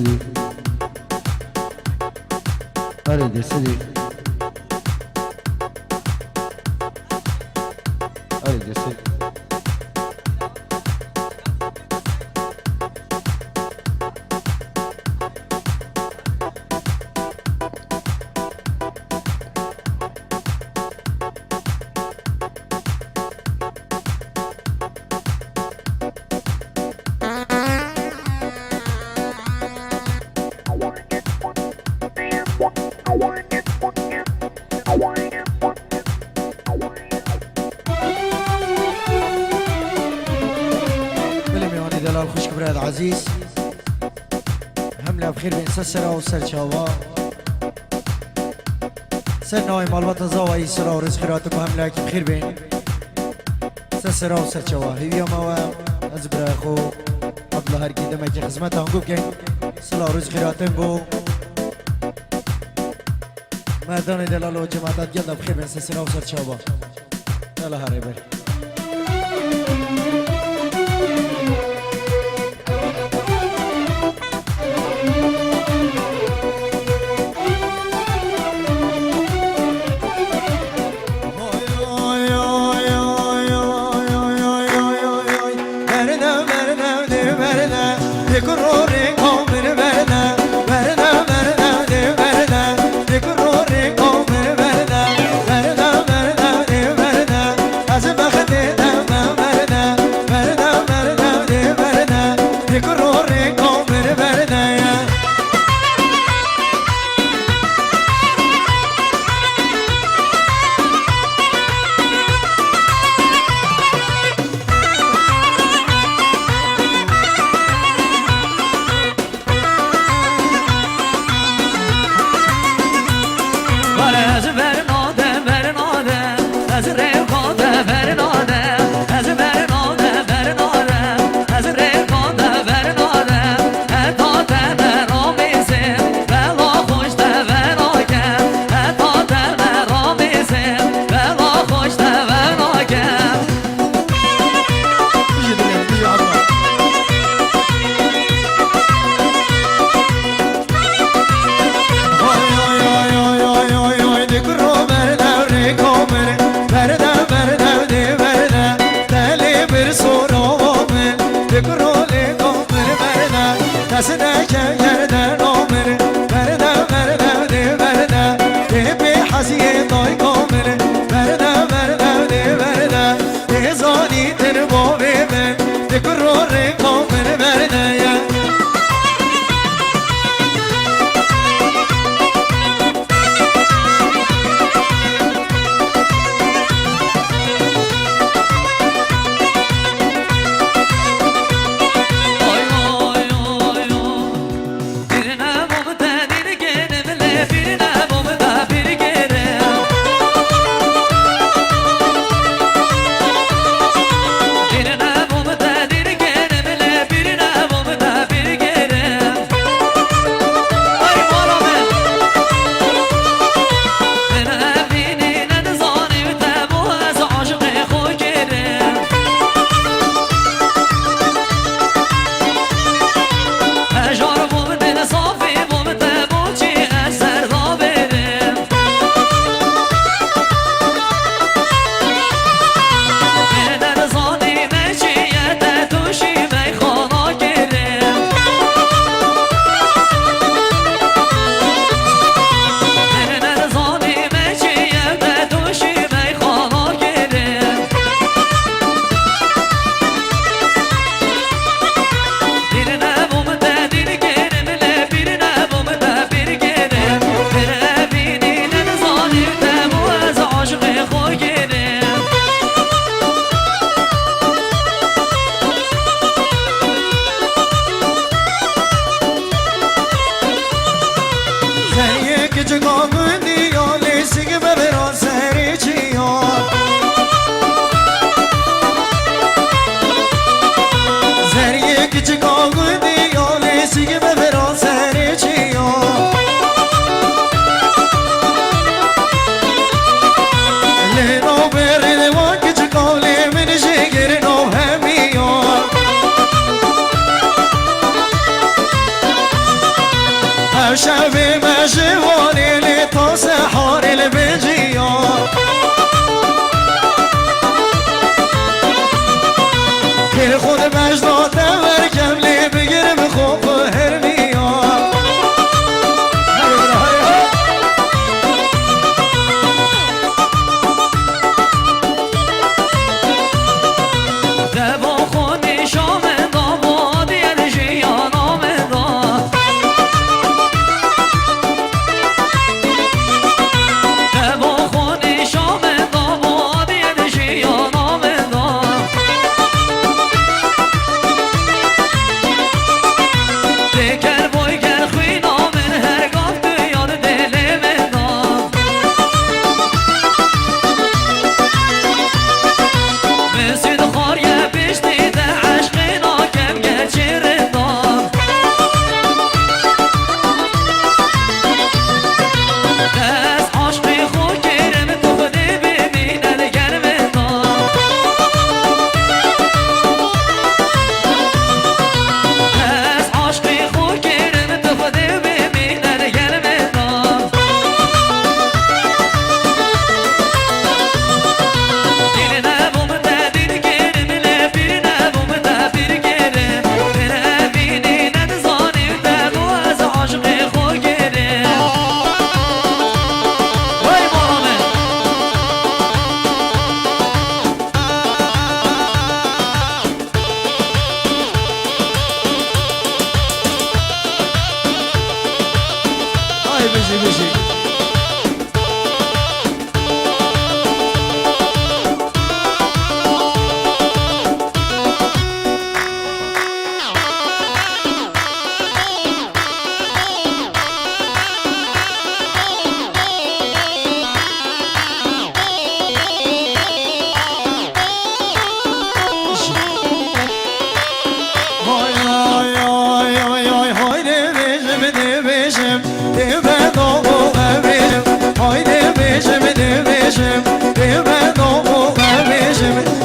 سيدي أريد سيدي أريد سيدي دلال خوش براد عزیز حمله بخیر بین سرا و سرچاوا سر نوای مالوات زاوایی سرا و رزخیرات و حمله که بخیر بین سرا و سرچاوا هیویا ماوا از برای خو عبدالله هرکی دمه که خدمت هم گفت کن سلا و رزخیراتم بو مردان دلال و جماعتت گلد بخیر بین سرا و سرچاوا دلال هره بر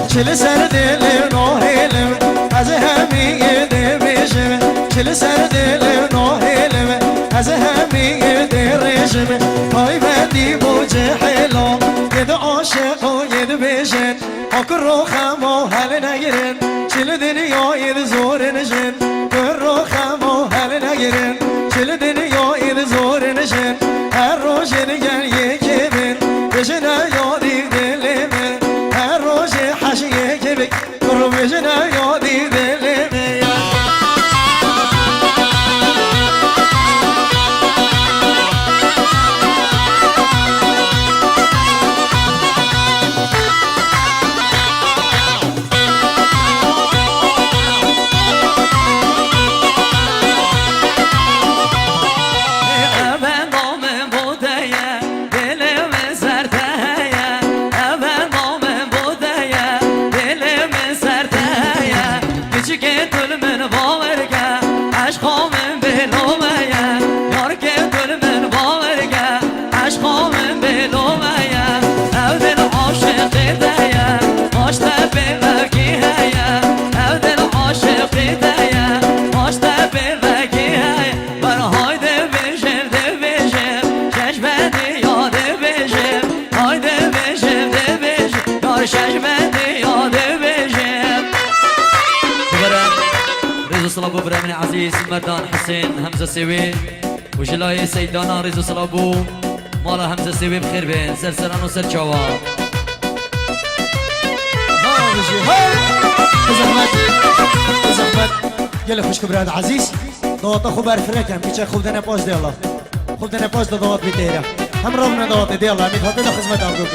چل سر دل ناهلم از همه دمشم چل سر دل ناهلم از همه درشم پای بدی بوجه حلا ید عاشق و ید بشن آکر رو خما حل نگرن چل دنیا ید زور نشن در رو خما حل نگرن چل دنیا ید زور نشن هر روز نگر یکی بین بشن یادی دل من هر روز حش یکی بین کرو بشن یادی دل من صلابو برامن عزيز مردان حسين همزة سوي وجلاي سيدانا ريزو صلابو مالا همزة سوي بخير بين سرسران و سرچاوا زحمت يلا خوش كبراد عزيز ضغط اخو برفركم كيچه خوب دنه پاس دي الله خوب دنه پاس ضغط بيتيرا هم رونا ضغط دي الله ميت هات خدمت عندك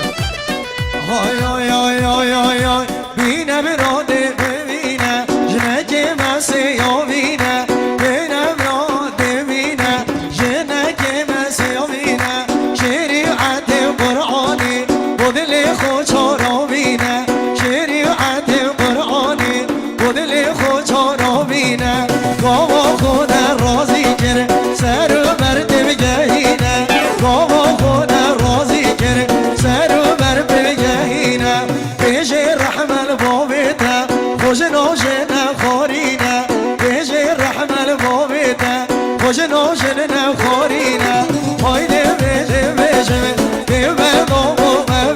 هاي هاي هاي هاي هاي هاي بينا براده بينا جنك مسيو بينا بينا براده بينا جنك مسيو بينا شريعة قرآني بدل خوشارو بينا شريعة قرآني بدل خوشارو بينا قوم خدا راضي كر سر برد بجهينا قوم خدا راضي كر سر برد بجهينا بيجي رحمة البوبيتا خوشنوشنا خورينا بيجي رحمة البوبيتا خوشنوشنا خورينا هاي دي بيجي بيجي دي بيضو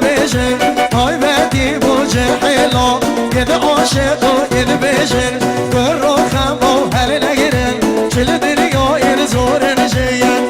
بيجي هاي بدي بوجه حلو يد عاشق يد بيجي كرو خمو هل نگرن چل دنیا ين زور نجيان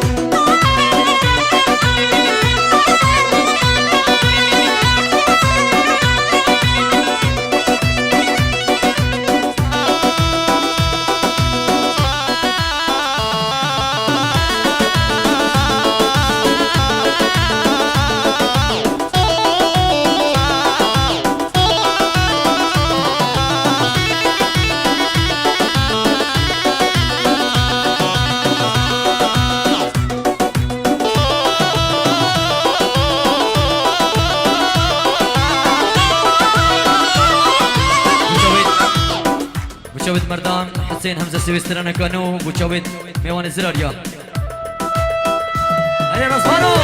بوچاوید مردان حسين همزة سويسترانا كانو بوچاوید ميوان زراريا هيا رزوانو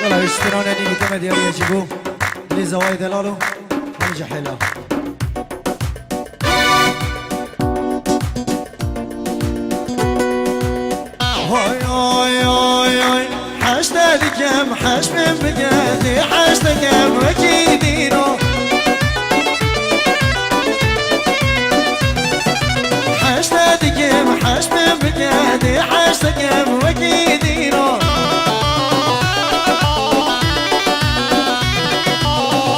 يلا اشترانا نيجي كما ديالي يجيبو لي زوايد لالو نرجع حلا هاي هاي هاي هاي حشتكم حش من بقالي حشتكم وكيدينو حشتكم حش من بقالي حشتكم وكيدينو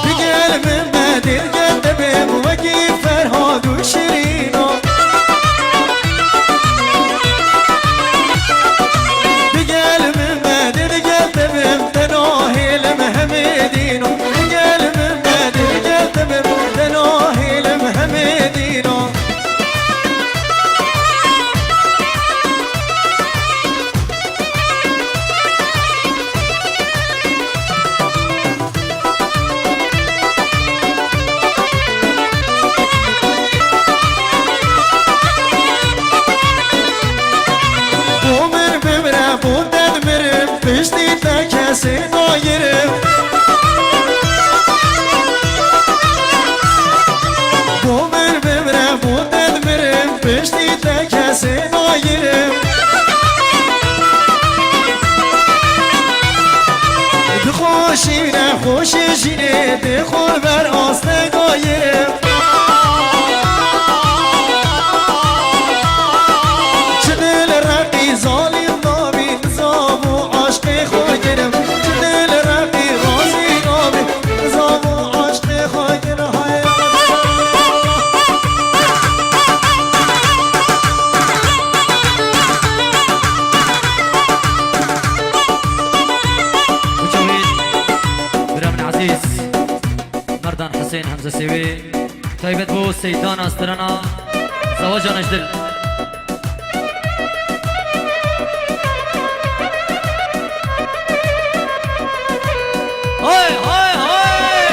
بقال من بدر قدبم وكيف فرهاد وشيرينو بقال من بدر قدبم تنوهي المهمدينو بقال من بدر قدبم تنوهي المهمدينو Pişti de kesin o yerim Bu mürmümre bu dedmirim Pişti de kesin o yerim Dixoşine xoşi jine Dixol ver asne o yerim Çidil raqi zalim nabin zabu aşkı khogirim Çidil raqi razi nabin zabu aşkı khogirim وجويد برامن عزيز مردان حسين حمزة سوي طيبت بو سيدان استرنا زواجان اجدل هاي هاي هاي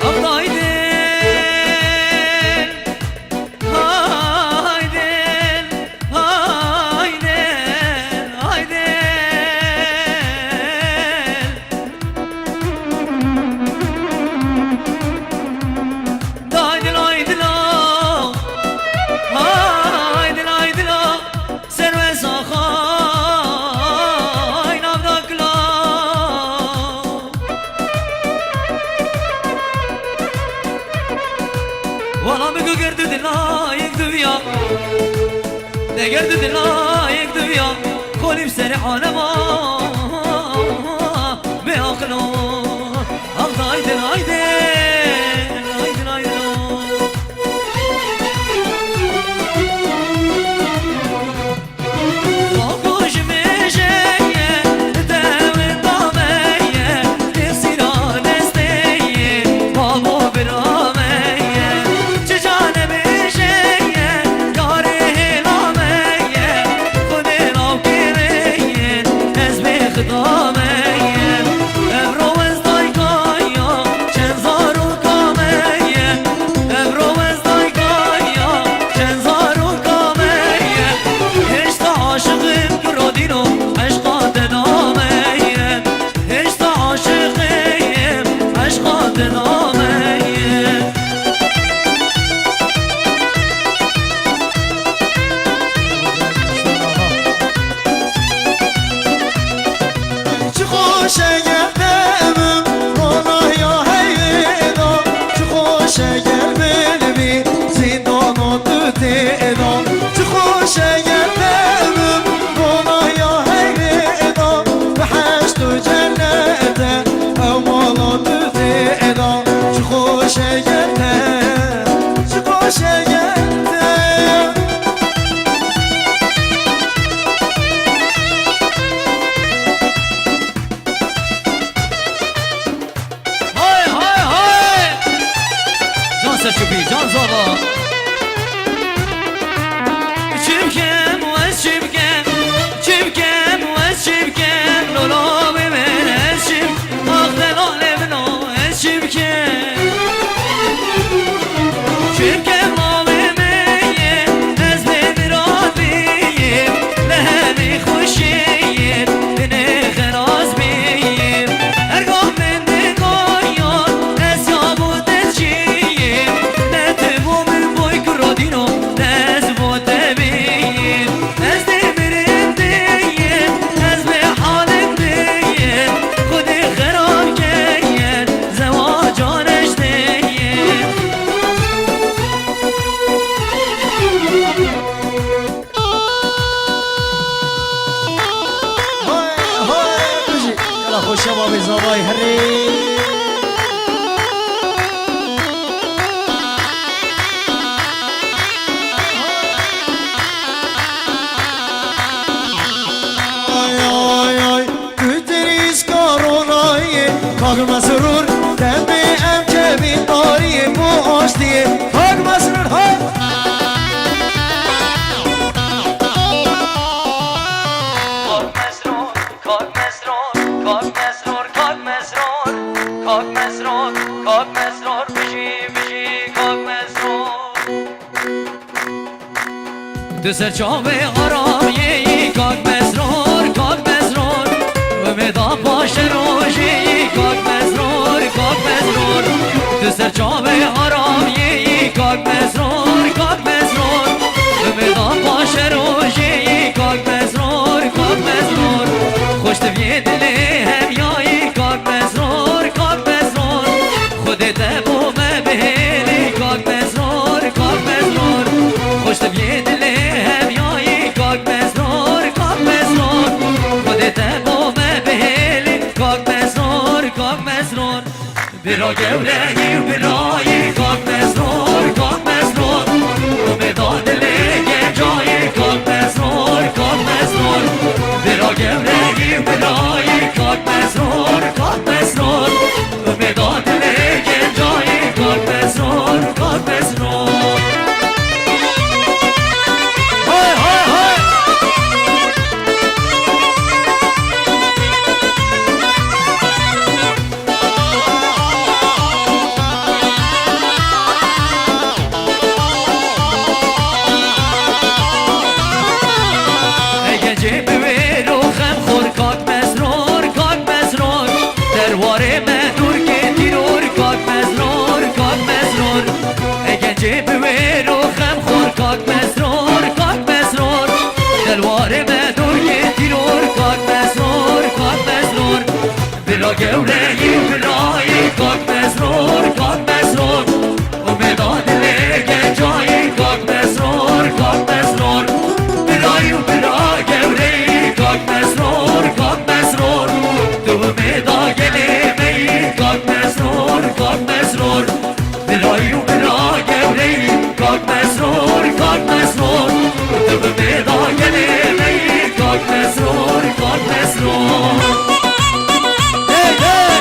الله يدين هايدين هايدين هايدين دايدن هايدن هايدن هايدن سر وساخاي نافداكلا والله بگو گرد دلایک دویا نگرد دلایک دویا خولیم سر عالما به آقلا هایدن هایدن هایدن هایدن باقوش میشه دم دامه نسیران استیه بابا برامه چه جانب میشه یاره هلامه خود راو کره از به خدامه امرو از دایگایا چند زارو کامه امرو از دایگایا چند زارو کامه هشت عاشقیم گرادینو عشقات نامه هشت عاشقیم عشقات نامه چه خوشه گردمم رانه یا هیدا چه خوشه گربلمی زندان و تو تیدان چه خوشه گردمم رانه یا هیدا به حشت و جنت اومال و تو تیدان چه خوشه گردم چه خوشه گردم هاي هاي هاي جان سرشوبي جان زالا چبکم و از چبکم چبکم و از چبکم لولا بمن از چبک آخ دلال ابنا از چبکم چبکم آبم خاک مسرور دمی ام که بیداری بو آشتیه خاک مسرور ها دو سر چاوه آرامیه کاک مسرور و مدا پاش روشی کاک مسرور دو سر چاوه آرامیه کاک مسرور و مدا پاش روشی کاک مسرور خوشت بی دلی هم یایی کاک مسرور خودت بو مبهلی کاک مسرور خوشت بی دلی هم یایی کاک مسرور خودت بو مبهلی کاک مسرور برا گورهی و برایی کاک مسرور و مداد لگه جایی کاک مسرور برا گورهی و برایی کاک مسرور و مداد لگه جایی کاک مسرور های های های اگه جیب وی رو خم خور کاک مسرور درواره مهدور که تیرور کاک مسرور اگه جیب وی رو خم خور کاک مسرور دلواره مهدور که تیرور کاک مسرور بلا گورهی بلایی کاک مسرور و مداد لگه جایی کاک مسرور بلایی و بلا گورهی کاک مسرور تو مدا گلی می کاک مسرور بلایی و بلا گورهی کاک مسرور تو مدا گلی می کاک مسرور hey, hey.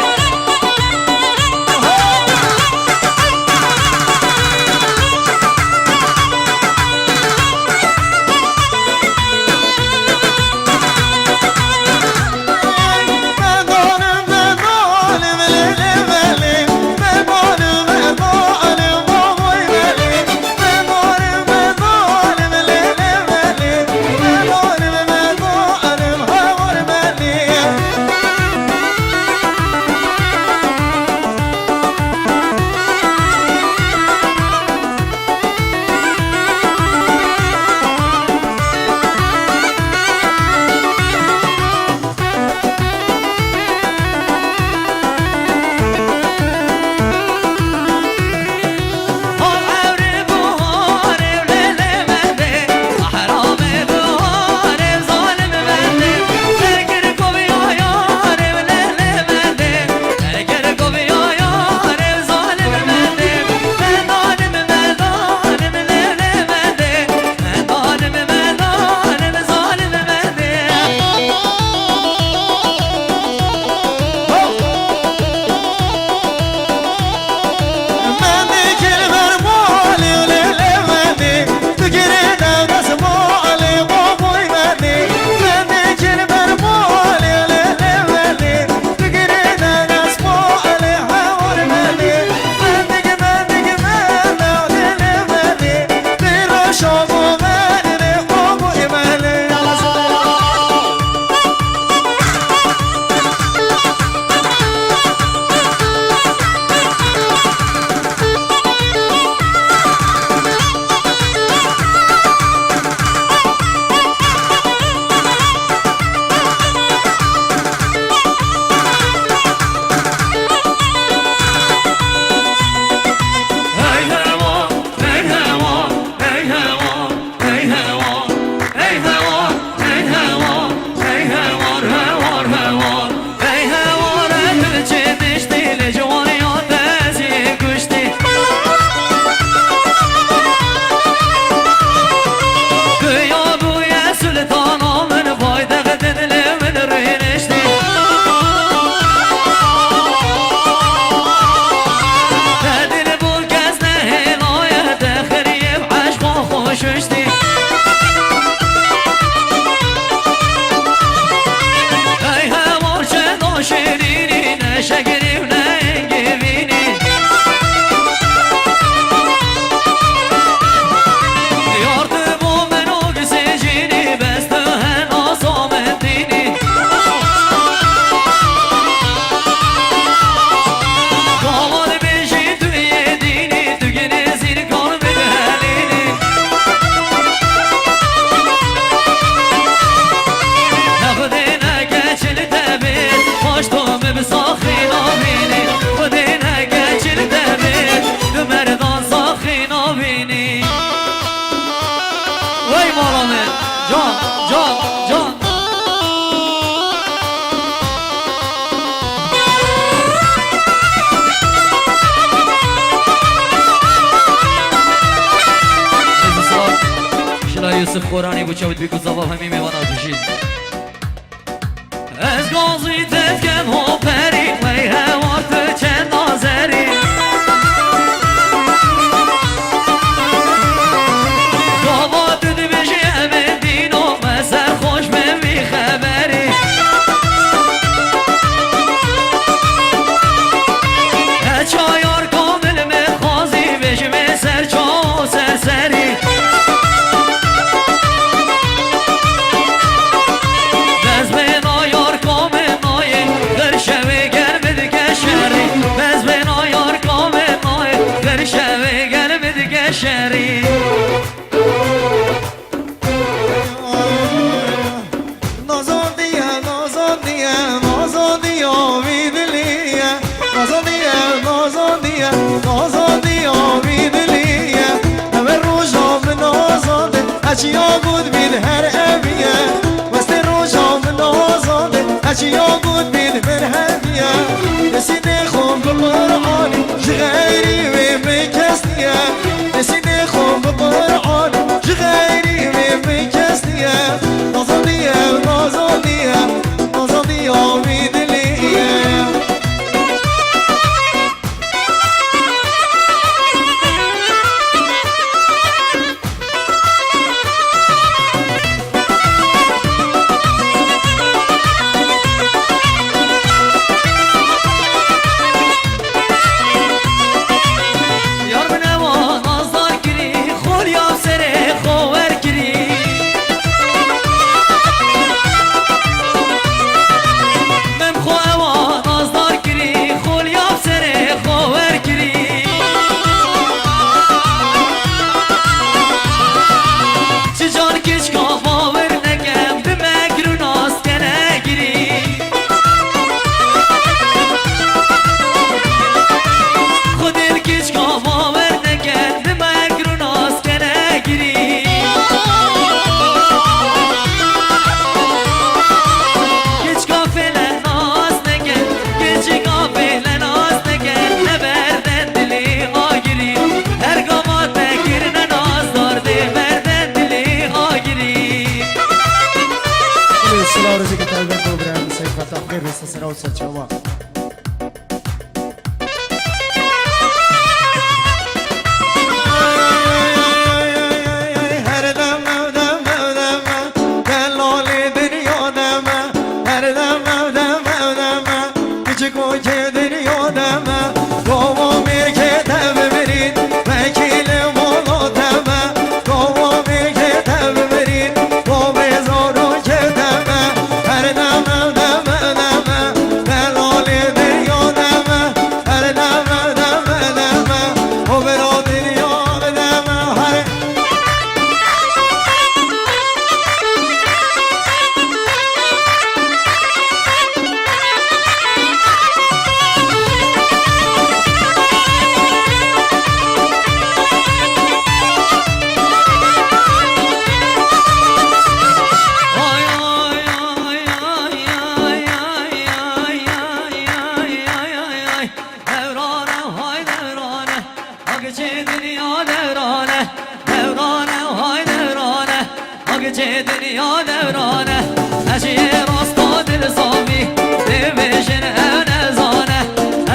مالامه جان جان جان شلا یوسف خورانی بو چاود بیکو زباب همی میوانا بشید از گازی تزگم ها پری وی هوارت چند نازری گاوات دی بجی امن دینو مسر خوش من بی خبری چایار کامل مخوازی بجی من سر چا سر سری شری نازان دیا نازان دیا نازان دیا ویدلیه نازان دیا نازان دیا نازان دیا ویدلیه همه روزا به نازانده اچیا بود بید هر اویه وست روزا به نازانده اچیا بود بید بر همیه نسینه خوب قرآنی غیری و بکستیه نسینه خوب قرآن غیری و بکستیه نازانیه نازانیه نازانیه ویدلیه روزی که طالبان تو برای سیفت آخر رسته سر و سچوا هر دم دم دم دلال دنیا دم هر دم دم دم küçük koca dönüyor deme Kova mirkete verin Vekile mola deme Kova mirkete verin Kove zoru kedeme Her deme deme deme Delali dönüyor deme Her deme deme deme O bero dönüyor deme Her dünya devrane Eşiye rasta dil sabi Devişin evnezane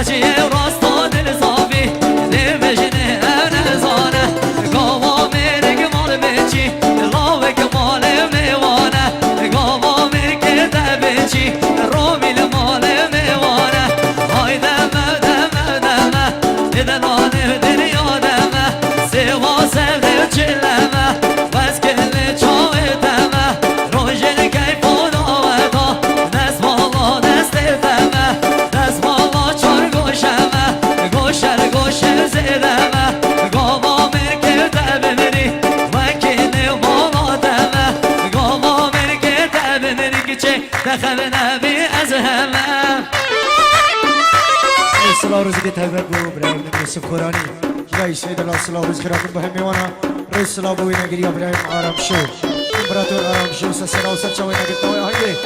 Eşiye rasta dil sabi Devişin evnezane Gava merik mal beçi Lavek mal mevane Gava merik de beçi Romil mal mevane Hayde mevde mevdeme Neden anı dünya deme Seva sevde çilleme Vazgeçli çoğu eteme Rojeli keyfon aveta Nesmala desteteme Nesmala çar goşeme Goşer goşer zedeme Gava merkete bemeri Vekili mala deme Gava merkete bemeri Giçe dexevine bi ezheme صلاح روزی که تبریک بگو برای یوسف خورانی جای سید الله صلاح روز خیراتون به هم میوانا رئیس صلاح بوی نگیری برای آرام شد تمبراتور آرام شو سسرا و سرچوی نگفت وای هایده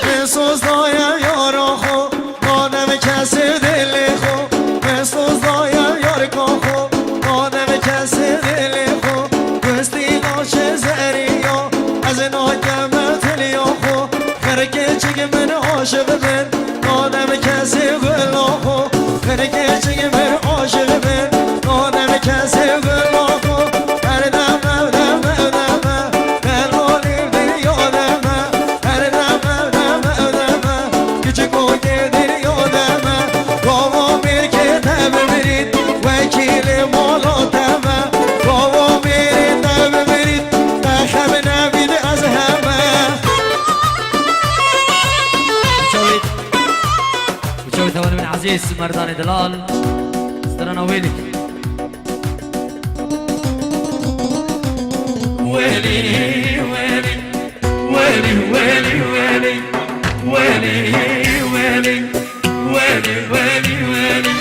بسوز دایم یارا خو مادم کسی دل خو بسوز دایم یار کن خو مادم کسی دل خو بستی ناشه زریا از ناکم تلیا خو خرکه چگه من عاشق من مادم کسی گلا خو خرکه چگه من عاشق من مادم کسی گلا خو هر دم دم دم دم حالی دل یادم هر دم دم دم küçük o gelir yodama Kovo bir kitabı verin Vekili molo tama Kovo bir kitabı verin Takhabna bil azhama وشوي ثواني من عزيز مرداني دلال استرنا ويلي ويلي ويلي ويلي ويلي ويلي ويلي ويلي ويلي ويلي ويلي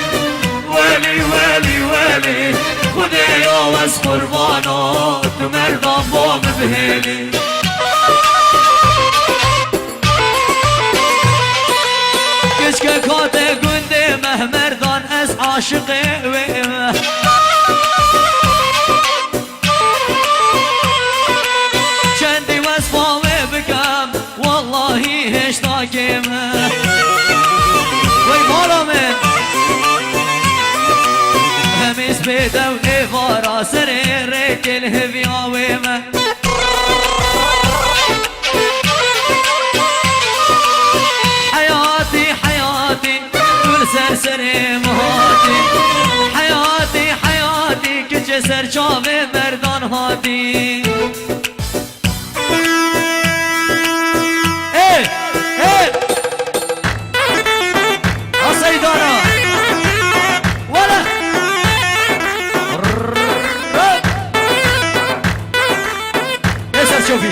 ويلي ويلي ويلي خذي يوم قربانات مردان بوم بهيلي كشك كوتي قندي مهمردان اس عاشقي ويمه شندي وصفاوي بكم والله هش طاقيمه وي مالا من هميس بيدو إفارة سريرك الهبيا ويمه حياتي حياتي كل سرسري مهاتي حياتي حياتي كجسر شافي مردان هاتي ايه ايه السيدانة ولا يسر شوفي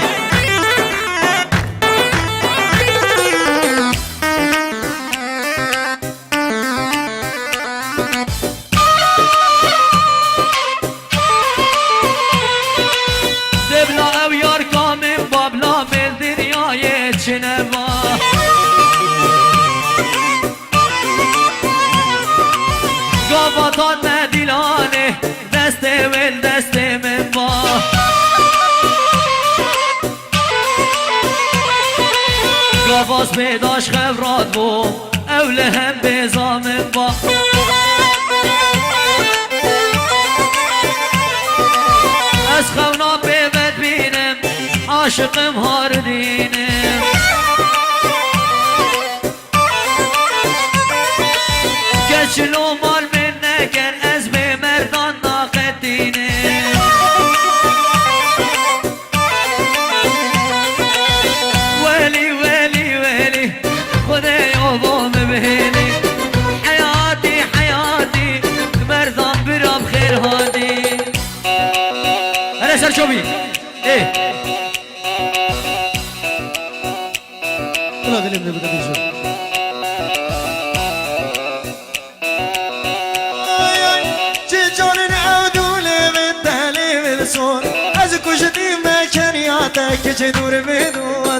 دبلا او یار کامل بابلا من دنیای چنوا گاواتان مدیلانه دست ول دست من با گاواز بیداش خبرات بو اوله هم بیزامن با از خونا بیمت بینم عاشقم هار دینم گچلو مال من نکر از به مردان ناقد دینم ویلی ویلی ویلی خدایا بام بهلی حیاتی حیاتی مردان برام خیر هادی سر شوفي ايه لا دليل بدك تجي جان عودول بالتالي بالصور ازكو جدي ما كان يعطيك جدور بدور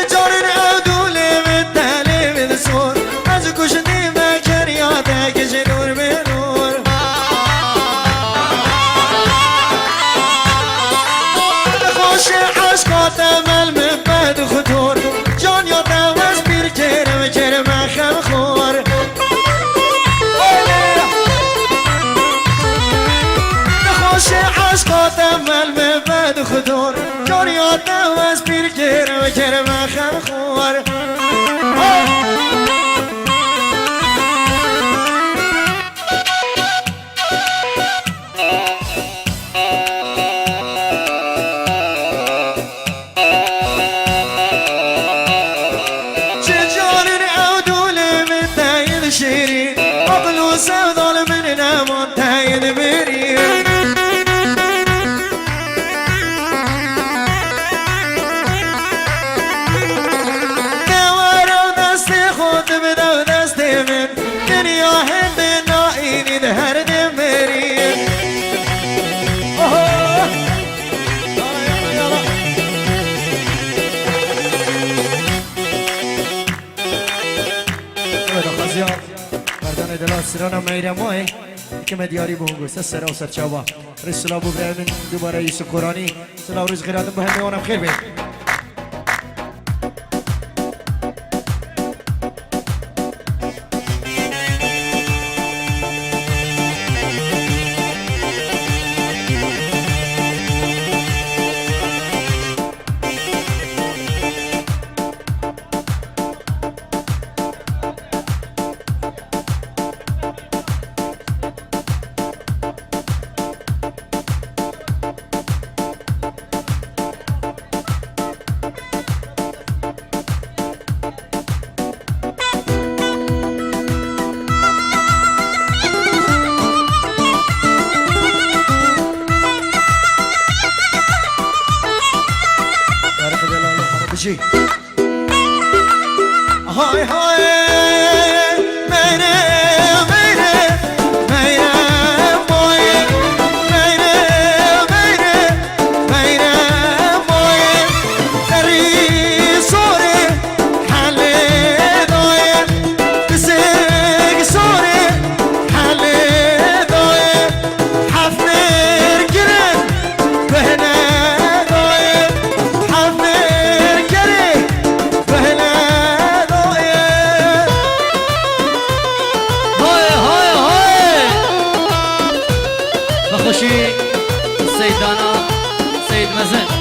جان عودول بالتالي بالصور ازكو جدي ما كان يعطيك جدور بدور خوش عشقات مل من بعد خطور جان يا دواز بير كرم كرم خم خور خوش عشقات مل من بعد خطور جان يا دواز بير كرم كرم خم خور شيرين عقل وسوضل من نامون تاين بريد نوارو دستي خود بدو دستي من دنيا هندنا ولد خزیا مردان دلال سرانا میره ماه که مدیاری بونگو سر و سر چابا رسول ابو ابراهیم دوباره یوسف قرانی سلام روز خیراتون به همه اونم خیر بید بجی های های میره میره میره مای میره میره میره مای دری سوره حل دای بسگ سوره حل دای حفر گرن بهنه سيد دانا سيد مزن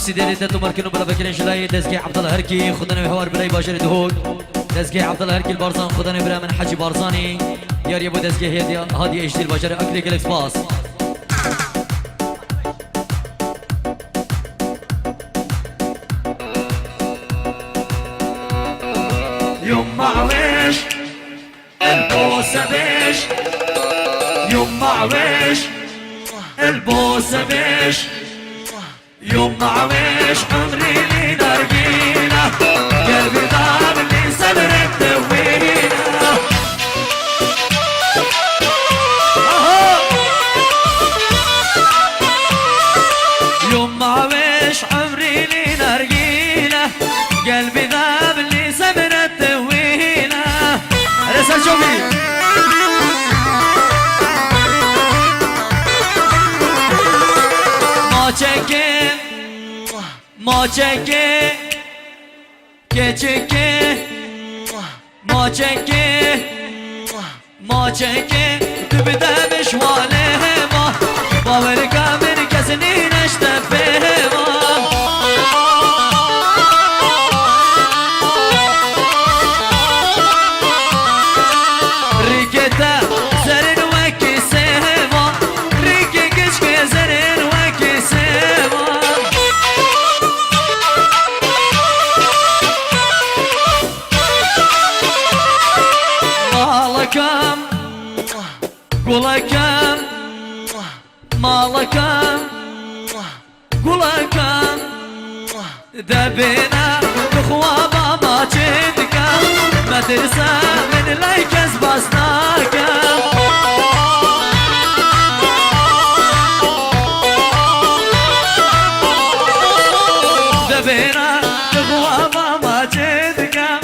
سيدي تاتو ماركينو بلا بكرين شلاي دزكي عبد الله هركي خدنا بحوار بلاي باشر دهول دزكي عبد الله هركي البارزان خدنا برا من حجي بارزاني يا ابو دزكي هادي ايش دي البشر اكلي كلكس باس يوم معوش البوسه بيش يوم معوش البوسه بيش يوم معوش عمري لي نرجينا قلبي ضاب اللي صدرت دوينا يوم معوش عمري لي نرجينا قلبي ضاب اللي صدرت دوينا رسال شوفي ما چکه که چکه ما چکه ما چکه تو بدمش واله ما باور کامل کسی نشته به ما ریکتا زرین وکی سیما ریکی کشک زرین وکی سیما مالكم قولكم مالكم قولكم دبينا بخوابا ما جدكم ما ترسى من لايكس بسناكم دبينا بخوابا ما جدكم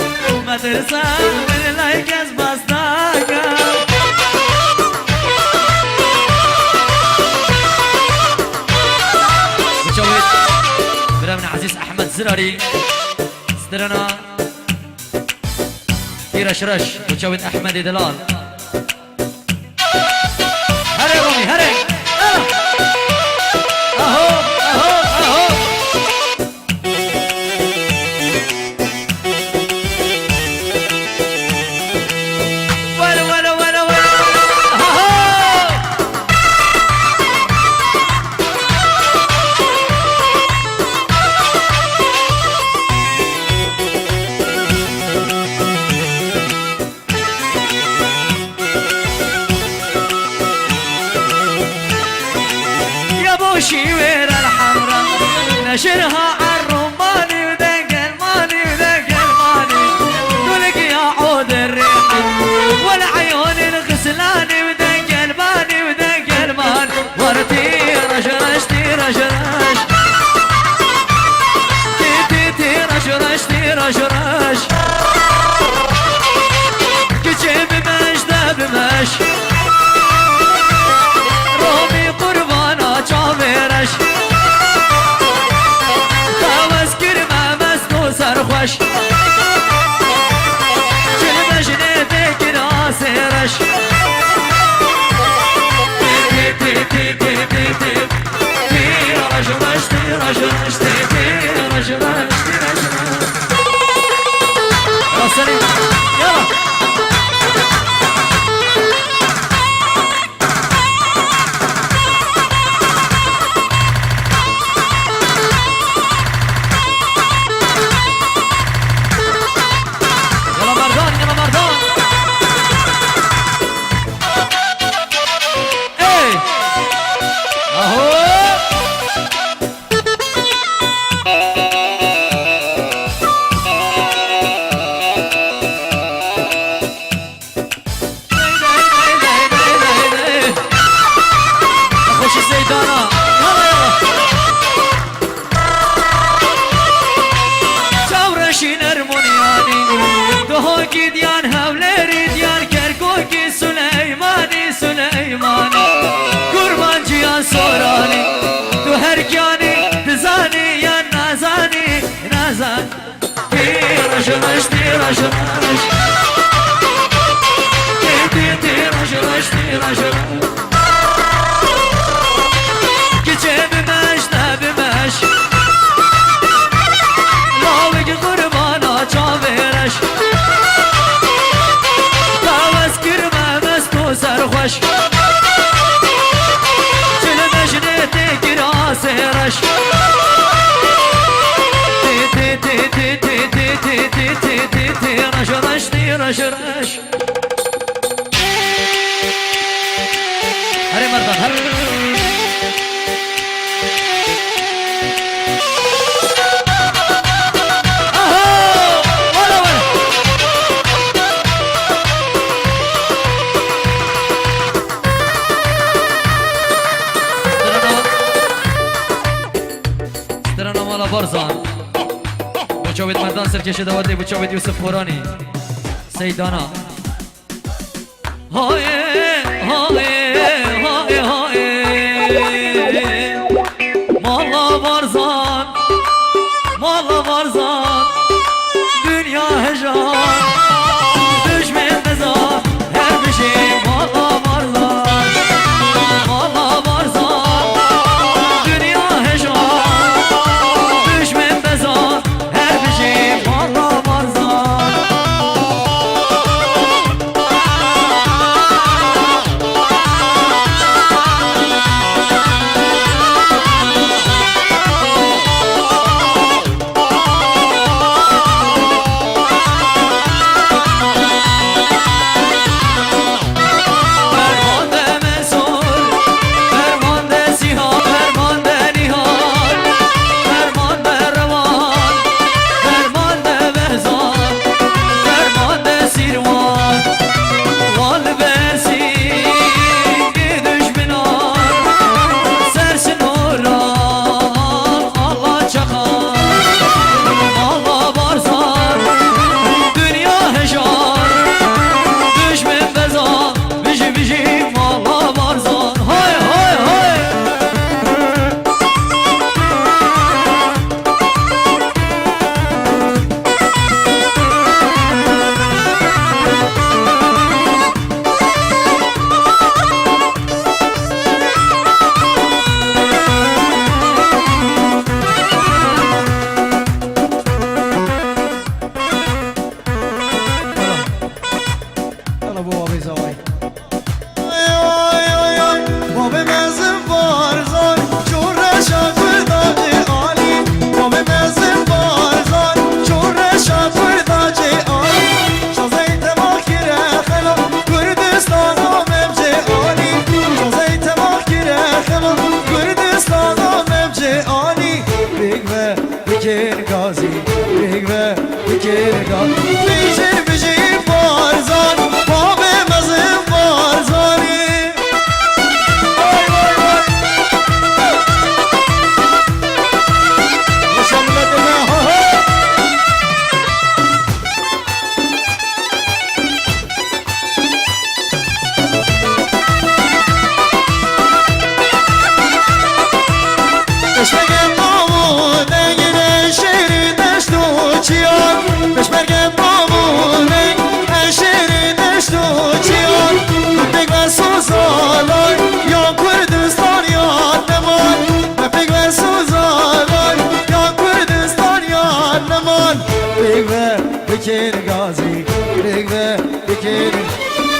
ما ترسى من لايكس بسناكم برامنا عزيز احمد زراري استرنا في رشرش وتشاوت احمد دلال. هري رومي هري اهو اهو اهو ولا ولا ولا ولا اهو شوير الحمراء نشرها عالرماني ودق الماني ودق الماني تلك يا عود الريحة والعيون الغسلاني ودق الماني ودق المان ورتي رشرش تيرشرش تي تيرشرش تيرشرش كتشي بمش ده بمش رومي قربانا چاویرش تاوز کرمه مستو سرخوش چلمش نیده کن آسیرش تی تی تی تی تی تی تیرش رش تیرش رش تیرش رش تیرش راسلی یالا رش رش رش رش رش رش كتشي بمش ده بمش لاوك قربانا چاويرش تاوز كرمه مستو سرخوش چلمش نيتي كراسيرش تي تي تي تي تي تي تي تي تي تي رش رش تي رش رش هري مردان هر اهو ولا ولا استرنا مالا برزان بچاوید مردان سرکش دوادی بچاوید یوسف خورانی سیدانا های های های های مالا بارزان مالا بارزان دنیا هجان دشمن بزار هر بشی مالا بارزان مالا بارزان دنیا هجان دشمن بزار هر بشی مالا بارزان بکر گازی رگوه بکر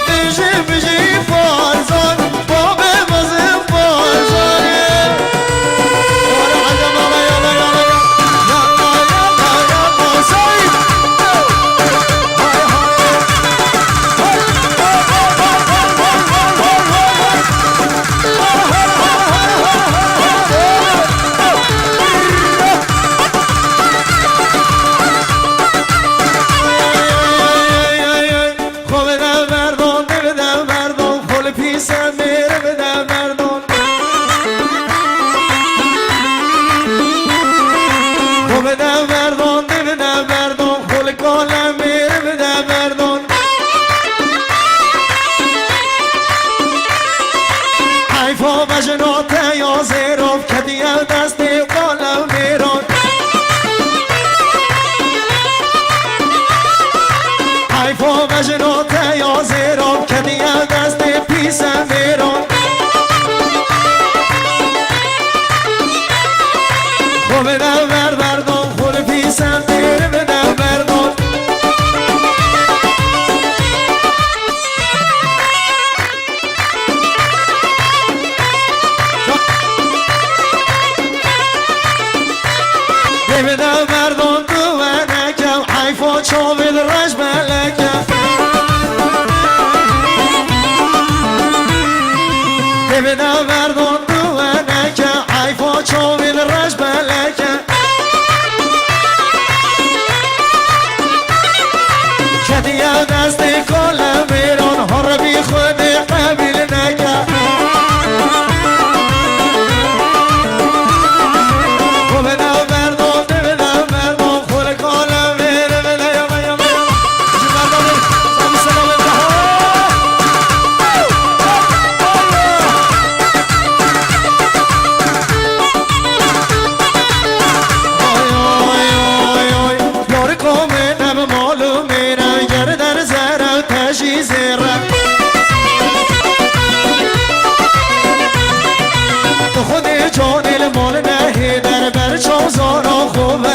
بجی بجی فارزان باب مزم فارزان وارا عجم الله يلا يلا يلا يلا يلا سيد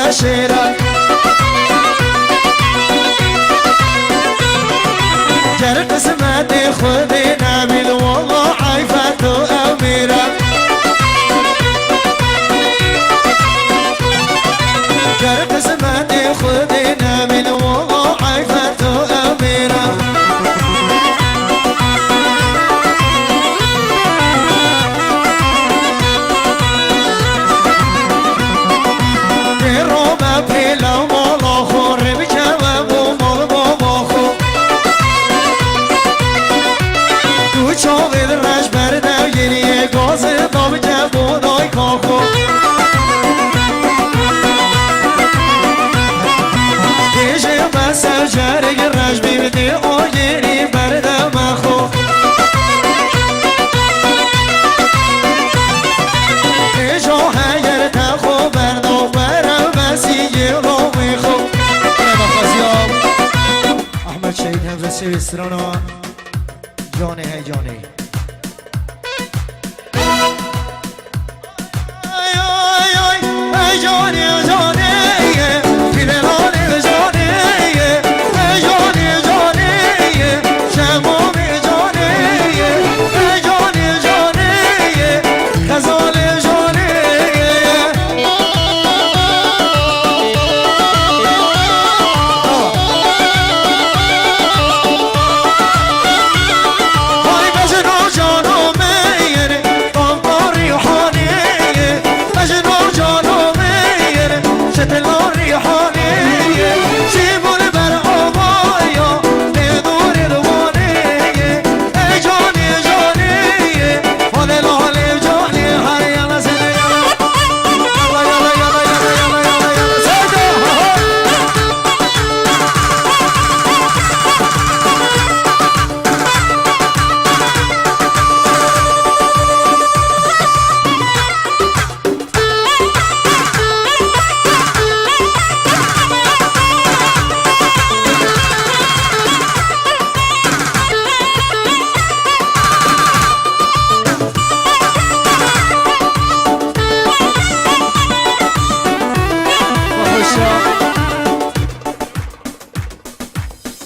هاي شیران گر قسمت خودی نبیل والله عیفت و امیران گر قسمت خودی نبیل والله عیفت و امیران جرگ رج بیبدی آگیری بردم خو ایجا هگر تخو بردو برم بسیگی رو میخو احمد شهید همزه سویسترانا جانه های جانه ای جانه جانه فیلمان جانه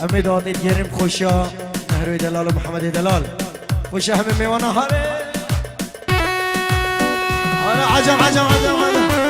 امی دادید گریم خوشا مهروی دلال و محمد دلال خوشا همه میوانه هاره هاره عجم عجم عجم عجم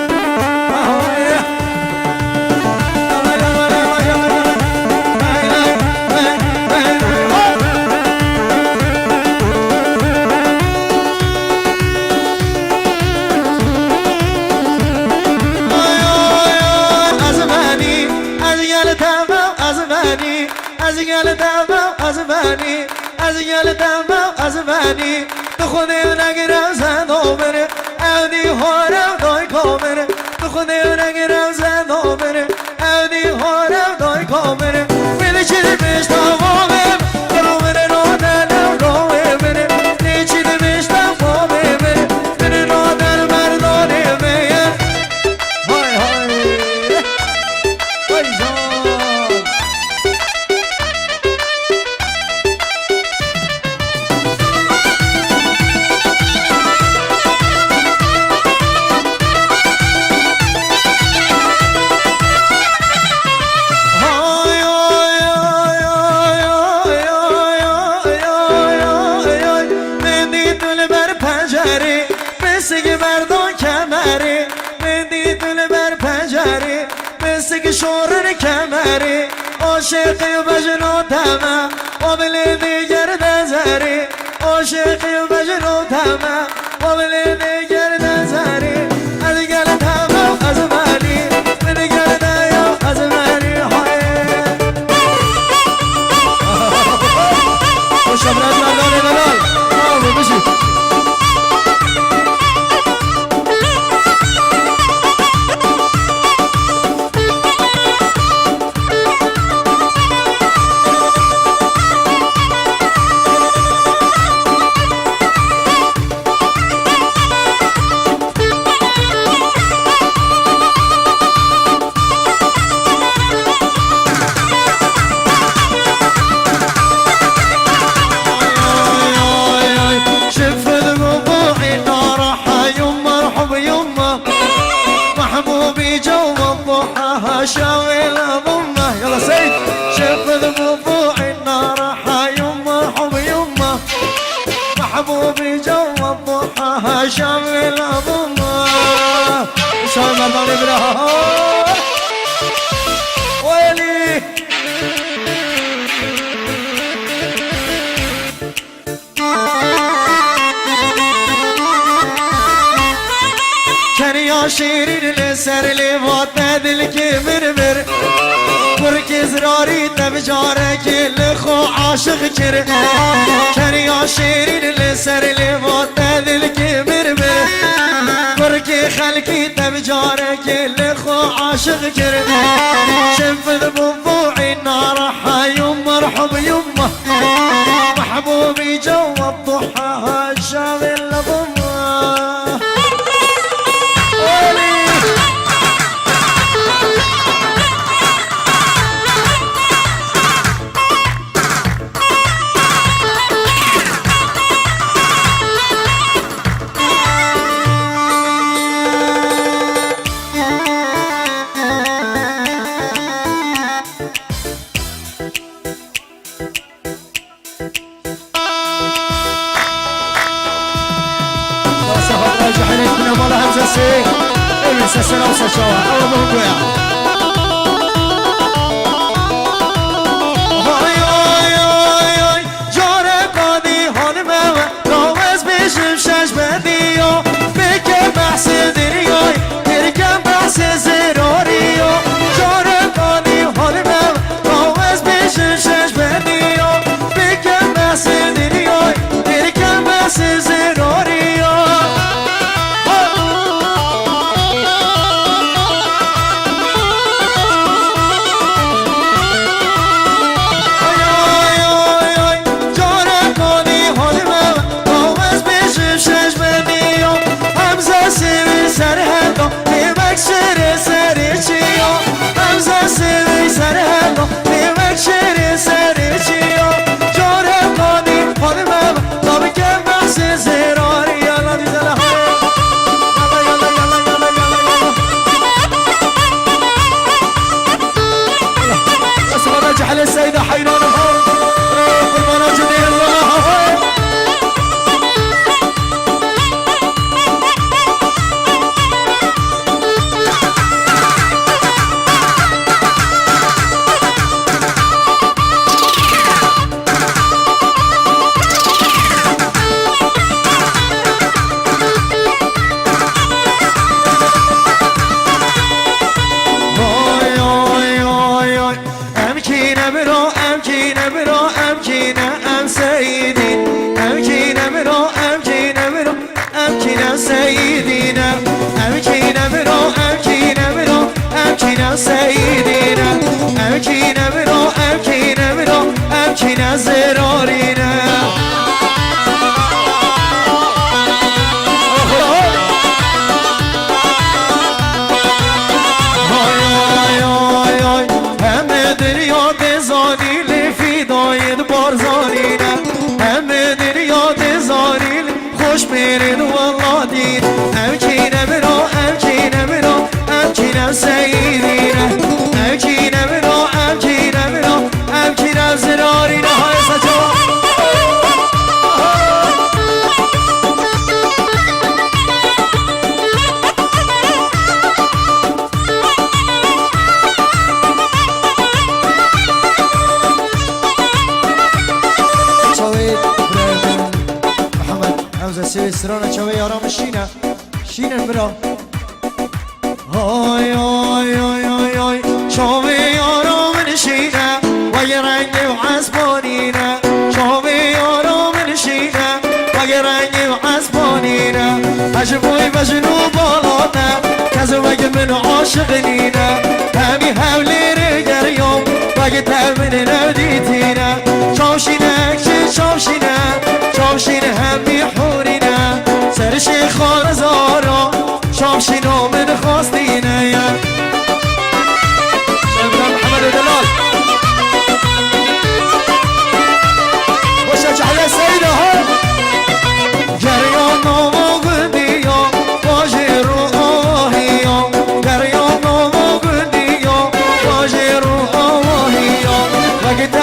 از منی به خودی نگیرم زن بره اودی هارم دای کامره به خودی نگیرم زن بره اودی هارم دای کامره میلی چی دیمش تمامم برو بره رو دلم رو بره نی چی دیمش تمام بره بره رو در مردانه بیر های های های جان شورن کمری عاشقی و بجنو تمام قابل دیگر نظری عاشقی و بجنو تمام قابل دیگر نظری از گل تمام از منی من گل نیام از منی های خوش آمد مردان دلال آمو بشید شاغل ضمه يلا سيد شف ذبوع النار حي مرحب يمه محبوبي جو الضحى شاغل ضمه شاغل مرضاني بلا ويلي كان يا شيرين لسر لي وطد الكبر برك زراري تبجارك لخو عاشق كر كان يا شيرين لسر لي وطد الكبر برك خلقي تبجارك لخو عاشق كر شنفذ بضوع النار حي مرحب يمه محبوبي جو الضحى شاغل ضمه سنة وسشوا أو مهجويا هاي هاي هاي هاي جارك قادي هون ما روز بيشم شاش بديو فكر بحث درياي تركم بحث زراريو جارك قادي هون ما روز بيشم شاش بديو فكر بحث درياي تركم بحث زراريو السيدة حيران قربانا جديد الله سيدنا أمكينا منو أمكينا منو أمكينا زرارينا هم دريا دزاني لفي دايد بارزانينا هم دريا دزاني خوش بيرد والله دين أمكينا منو أمكينا منو أمكينا سيدنا أمكينا منو أمكينا منو أمكينا زرارينا هاي سجوا شوي محمد حمزة سوي سرانا شوي يارام الشينا شينا برا هاي هاي هاي هاي هاي شوي يارام الشينا ويرني وعصبانينا شوي يارام الشينا ويرني وعصبانينا أجبوي بجنو بالانا كذبك من عاشقنينا همي هولي رجال يوم وقت من نوديتينا شوشينا شوشينا شوشينا همي حورينا سرشي خال زارا شوشينا من خواستينا يا محمد دلال وشجع يا سيدة ها جريان نومو قديا واجر آهيا جريان نومو قديا واجر آهيا وقت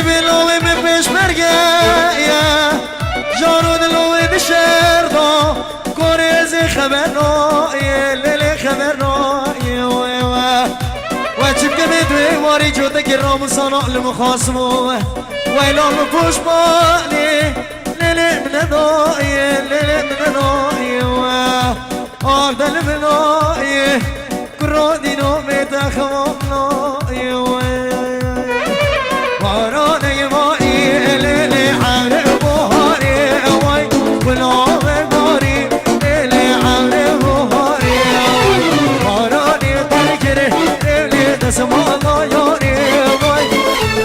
بلوی می پیش مرگه جانو دلوی دشردا کوریز خبر نایه لیلی خبر نایه و چپ که بدوی واری جوده که راموسانا المخاصمو ویلام پوش مالی لیلی من نایه لیلی من نایه آر دل من نایه کرو دینو میتخوام نایه بارانه مایی لیلی عمر بهاری وای گلاب باری لیلی عمر بهاری بارانی ترکره لیلی دسمالا یاری وای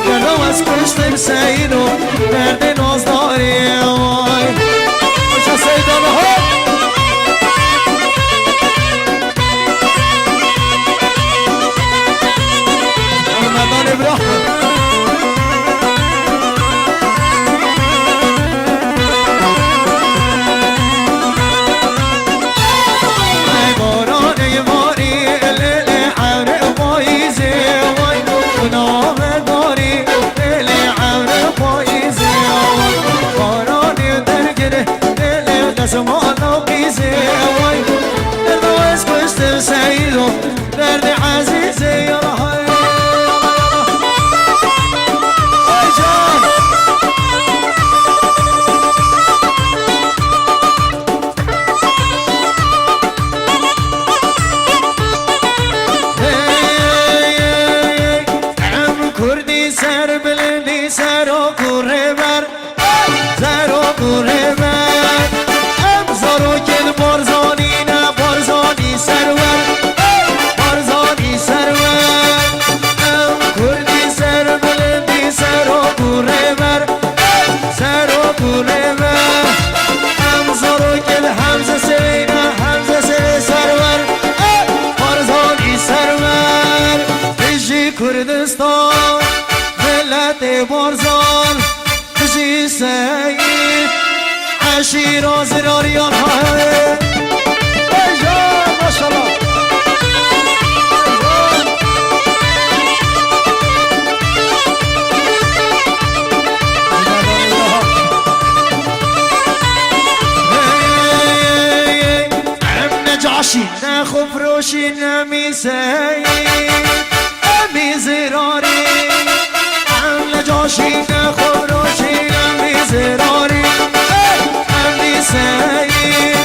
گلو از کشتم سیدو درد نازداری وای خوشا سیدانه ها رمضان ابراهیم زمان قیزه وای دلواز کشتم سعیدو درد عزیزه یا رهای ای جان ام کردی سر بلندی سر و کوره بر سر و کوره بر زاروکل بارزانی نه بارزانی سرور بارزانی سرور ام کردی سر بلندی سر و کوره بر سر و کوره بر ام زاروکل حمزه سینه حمزه سینه سرور بارزانی سرور بجی کردستان ملت بارزان بجی سید عشیرا زراریان های ایجان ماشالله ام نجاشی نه خفروشی نمی سید امی زراری ام نجاشی نه خفروشی نمی زراری سعید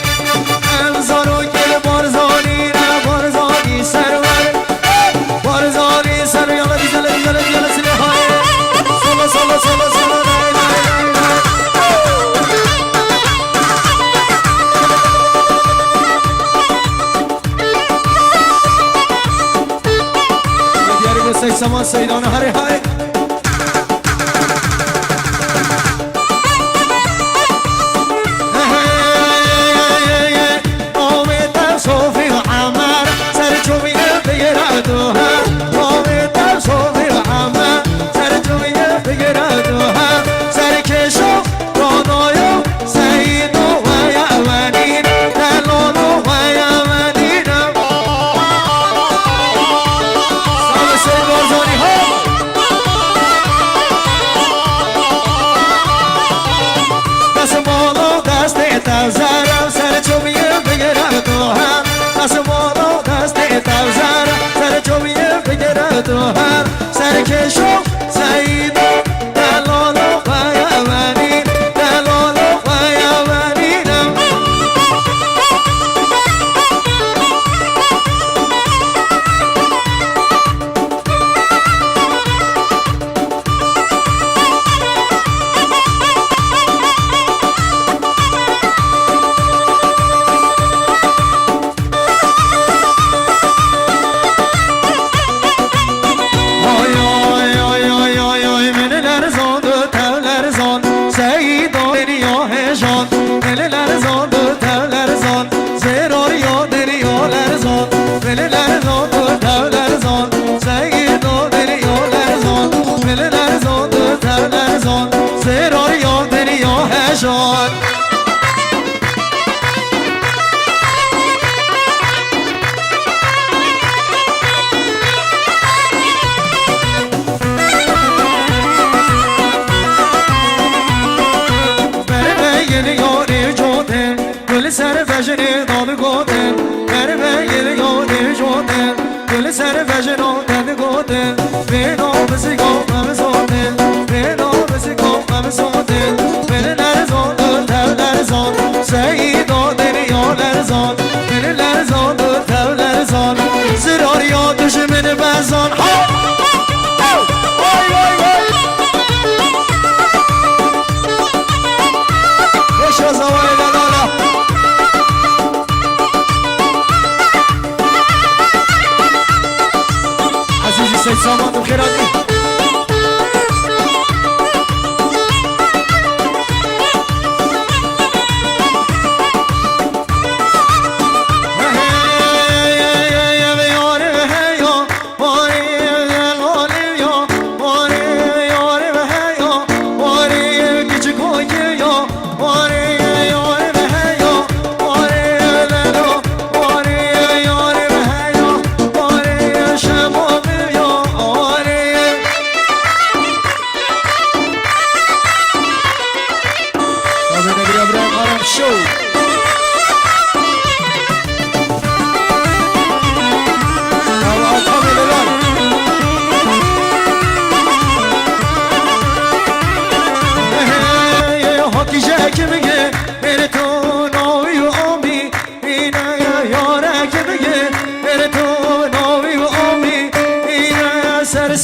ام زاروکل بارزانی نه بارزانی سرور بارزانی سر یالا دیجالا دیجالا دیجالا سلی های سالا سالا سالا سالا نای نای نای دیاری با سید سمان سیدانه هری های سرکشو سعیدو دلالو و یمنین دلالو و یمنینم سر فجر داد گودن بر بگیر یاد جودن گل سر فجر داد گودن به نام بزگو ممزودن به نام بزگو ممزودن بل لرزان تل لرزان سعید دادن یا لرزان بل لرزان تل لرزان زرار یا دشمن بزان وای وای وای خوش زوای لالا عزیزی سید سامان و خیراتی Sarı